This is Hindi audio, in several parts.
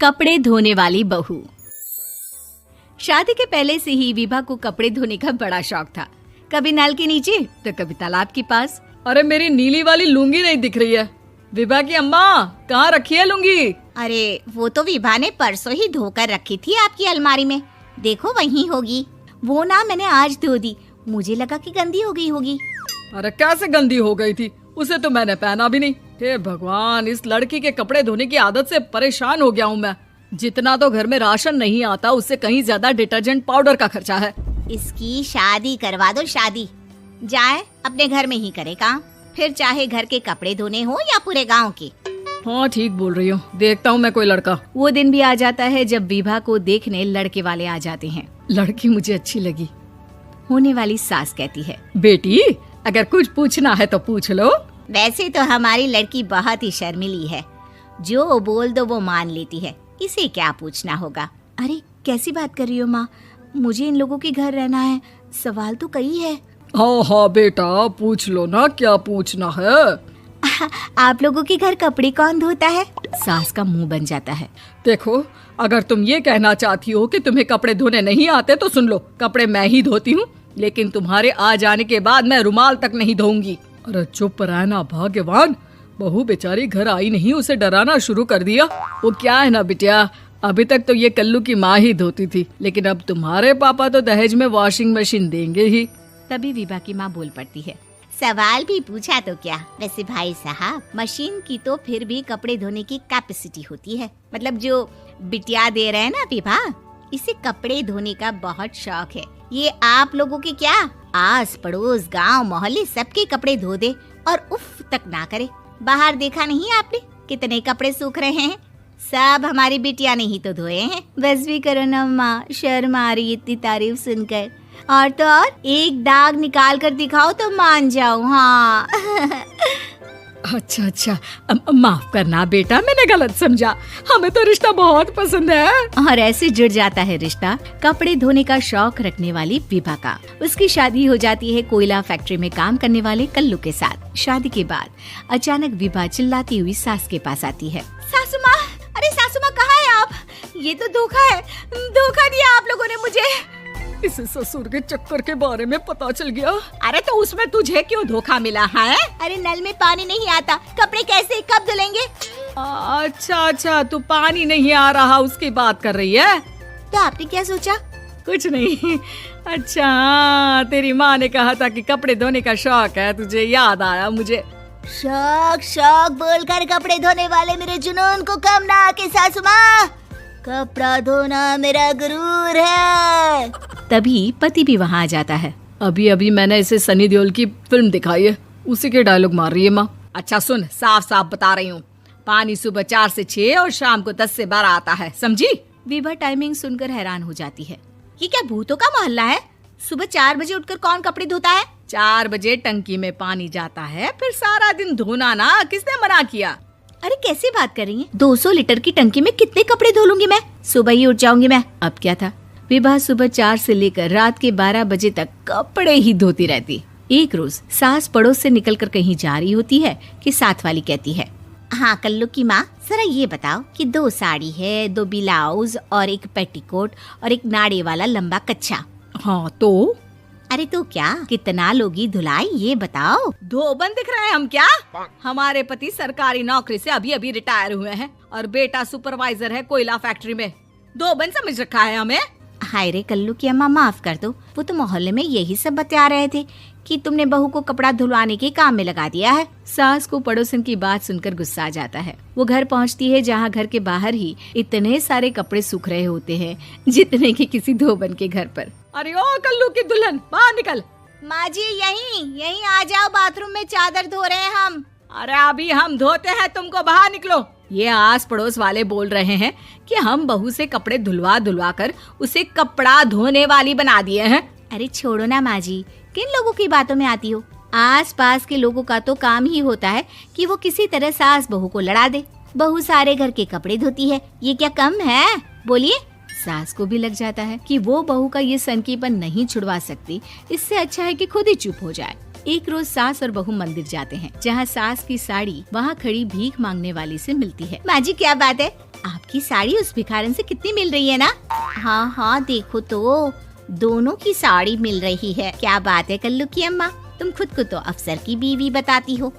कपड़े धोने वाली बहू। शादी के पहले से ही विभा को कपड़े धोने का बड़ा शौक था। कभी नल के नीचे तो कभी तालाब के पास। अरे मेरी नीली वाली लुंगी नहीं दिख रही है। विभा की अम्मा, कहाँ रखी है लुंगी? अरे वो तो विभा ने परसों ही धोकर रखी थी आपकी अलमारी में, देखो वहीं होगी। वो ना मैंने आज धो दी, मुझे लगा कि गंदी हो गई होगी। अरे कैसे गंदी हो गई थी? उसे तो मैंने पहना भी नहीं। हे भगवान, इस लड़की के कपड़े धोने की आदत से परेशान हो गया हूँ मैं। जितना तो घर में राशन नहीं आता, उससे कहीं ज्यादा डिटर्जेंट पाउडर का खर्चा है। इसकी शादी करवा दो, शादी जाए अपने घर में ही करे काम, फिर चाहे घर के कपड़े धोने हो या पूरे गांव के। हाँ ठीक बोल रही हो, देखता हूँ मैं कोई लड़का। वो दिन भी आ जाता है जब विभा को देखने लड़के वाले आ जाते हैं। लड़की मुझे अच्छी लगी। होने वाली सास कहती है, बेटी अगर कुछ पूछना है तो पूछ लो। वैसे तो हमारी लड़की बहुत ही शर्मीली है, जो बोल दो वो मान लेती है, इसे क्या पूछना होगा। अरे कैसी बात कर रही हो माँ, मुझे इन लोगों के घर रहना है, सवाल तो कई है। हाँ हाँ बेटा, पूछ लो ना, क्या पूछना है। आप लोगों के घर कपड़े कौन धोता है? सास का मुंह बन जाता है। देखो, अगर तुम ये कहना चाहती हो कि तुम्हें कपड़े धोने नहीं आते तो सुन लो, कपड़े मैं ही धोती हूँ, लेकिन तुम्हारे आ जाने के बाद मैं रुमाल तक नहीं धोऊंगी। अरे चुप रहना भाग्यवान, बहू बेचारी घर आई नहीं, उसे डराना शुरू कर दिया। वो क्या है ना बिटिया, अभी तक तो ये कल्लू की माँ ही धोती थी, लेकिन अब तुम्हारे पापा तो दहेज में वॉशिंग मशीन देंगे ही। तभी विभा की माँ बोल पड़ती है, सवाल भी पूछा तो क्या। वैसे भाई साहब, मशीन की तो फिर भी कपड़े धोने की कैपेसिटी होती है। मतलब जो बिटिया दे रहे हैं ना विभा, इसे कपड़े धोने का बहुत शौक है। ये आप लोगों के क्या, आस पड़ोस गांव मोहल्ले सबके कपड़े धो दे और उफ तक ना करे। बाहर देखा नहीं आपने कितने कपड़े सूख रहे हैं? सब हमारी बिटिया ने ही तो धोए हैं। बस भी करो ना माँ, शर्म आ रही इतनी तारीफ सुनकर। और तो और एक दाग निकाल कर दिखाओ तो मान जाओ। हाँ अच्छा, माफ करना बेटा, मैंने गलत समझा। हमें तो रिश्ता बहुत पसंद है। और ऐसे जुड़ जाता है रिश्ता कपड़े धोने का शौक रखने वाली विभा का। उसकी शादी हो जाती है कोयला फैक्ट्री में काम करने वाले कल्लू के साथ। शादी के बाद अचानक विभा चिल्लाती हुई सास के पास आती है। सासू माँ, अरे सासू माँ कहाँ है आप? ये तो धोखा है, धोखा दिया आप लोगों ने मुझे। इसे ससुर के चक्कर के बारे में पता चल गया। अरे तो उसमें तुझे क्यों धोखा मिला है? अरे नल में पानी नहीं आता, कपड़े कैसे कब धुलेंगे? अच्छा, तू पानी नहीं आ रहा उसकी बात कर रही है। तो आपने क्या सोचा? कुछ नहीं। अच्छा, तेरी माँ ने कहा था कि कपड़े धोने का शौक है तुझे, याद आया मुझे। शौक बोलकर कपड़े धोने वाले मेरे जुनून को कम ना आके सासू माँ, कपड़ा धोना मेरा गुरूर है। तभी पति भी वहाँ आ जाता है। अभी मैंने इसे सनी देओल की फिल्म दिखाई है, उसी के डायलॉग मार रही है माँ। अच्छा सुन, साफ बता रही हूँ, पानी सुबह 4 से 6 और शाम को 10 से 12 आता है, समझी? विभा टाइमिंग सुनकर हैरान हो जाती है। ये क्या भूतों का मोहल्ला है? सुबह 4 बजे उठकर कौन कपड़े धोता है? 4 बजे टंकी में पानी जाता है, फिर सारा दिन धोना ना, किसने मना किया? अरे कैसी बात कर रही हैं? 200 लीटर की टंकी में कितने कपड़े धो लूंगी मैं? सुबह ही उठ जाऊंगी मैं। अब क्या था, विभा सुबह 4 से लेकर रात के 12 बजे तक कपड़े ही धोती रहती। एक रोज सास पड़ोस से निकलकर कहीं जा रही होती है कि साथ वाली कहती है, हाँ कल्लू की माँ, जरा ये बताओ कि 2 साड़ी है, 2 ब्लाउज और एक पेटीकोट और एक नाड़े वाला लंबा कच्छा। हाँ तो? अरे तो क्या, कितना लोगी धुलाई ये बताओ। धोबन दिख रहे हैं हम क्या? हमारे पति सरकारी नौकरी से अभी रिटायर हुए हैं और बेटा सुपरवाइजर है कोयला फैक्ट्री में। धोबन समझ रखा है हमें। हाय रे कल्लू की अम्मा, माफ कर दो, वो तो मोहल्ले में यही सब बता रहे थे कि तुमने बहू को कपड़ा धुलवाने के काम में लगा दिया है। सास को पड़ोसन की बात सुनकर गुस्सा आ जाता है। वो घर पहुंचती है जहां घर के बाहर ही इतने सारे कपड़े सूख रहे होते हैं जितने कि किसी धोबन के घर पर। अरे ओ कल्लू की दुल्हन, बाहर निकल। माँ जी यहीं आ जाओ, बाथरूम में चादर धो रहे हैं हम। अरे अभी हम धोते हैं, तुमको बाहर निकलो। ये आस पड़ोस वाले बोल रहे हैं कि हम बहू से कपड़े धुलवा कर उसे कपड़ा धोने वाली बना दिए हैं। अरे छोड़ो ना माँ जी, किन लोगों की बातों में आती हो? आस पास के लोगों का तो काम ही होता है कि वो किसी तरह सास बहू को लड़ा दे। बहू सारे घर के कपड़े धोती है, ये क्या कम है? बोलिए। सास को भी लग जाता है कि वो बहू का ये सनकीपन नहीं छुड़वा सकती, इससे अच्छा है कि खुद ही चुप हो जाए। एक रोज सास और बहू मंदिर जाते हैं, जहाँ सास की साड़ी वहाँ खड़ी भीख मांगने वाली से मिलती है। माँ जी क्या बात है, आपकी साड़ी उस भिखारन से कितनी मिल रही है ना? हाँ हाँ देखो तो दोनों की साड़ी मिल रही है। क्या बात है कल्लू की अम्मा, तुम खुद को तो अफसर की बीवी बताती हो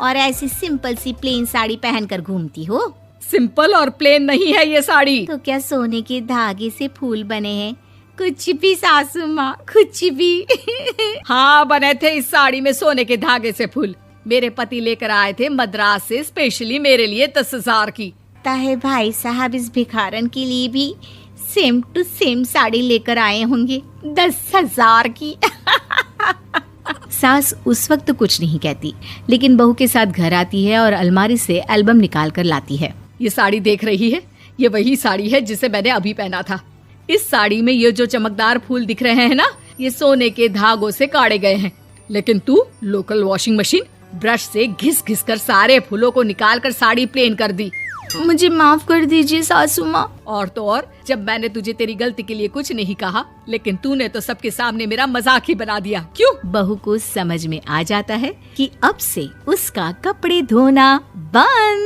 और ऐसी सिंपल सी प्लेन साड़ी पहनकर घूमती हो। सिंपल और प्लेन नहीं है ये साड़ी। तो क्या सोने के धागे से फूल बने हैं? कुछ भी सासू माँ, कुछ भी। हाँ बने थे इस साड़ी में सोने के धागे से फूल। मेरे पति लेकर आए थे मद्रास से स्पेशली मेरे लिए 10,000 की। ताहे भाई साहब इस भिखारन के लिए भी सेम टू सेम साड़ी लेकर आए होंगे 10,000 की। सास उस वक्त तो कुछ नहीं कहती, लेकिन बहू के साथ घर आती है और अलमारी से एल्बम निकाल कर लाती है। ये साड़ी देख रही है, ये वही साड़ी है जिसे मैंने अभी पहना था। इस साड़ी में ये जो चमकदार फूल दिख रहे हैं ना, ये सोने के धागों से काढ़े गए हैं। लेकिन तू लोकल वॉशिंग मशीन ब्रश से घिस घिस कर सारे फूलों को निकाल कर साड़ी प्लेन कर दी। मुझे माफ कर दीजिए सासू माँ। और तो और, जब मैंने तुझे तेरी गलती के लिए कुछ नहीं कहा, लेकिन तूने तो सबके सामने मेरा मजाक ही बना दिया। क्यों? बहू को समझ में आ जाता है कि अब से उसका कपड़े धोना बंद।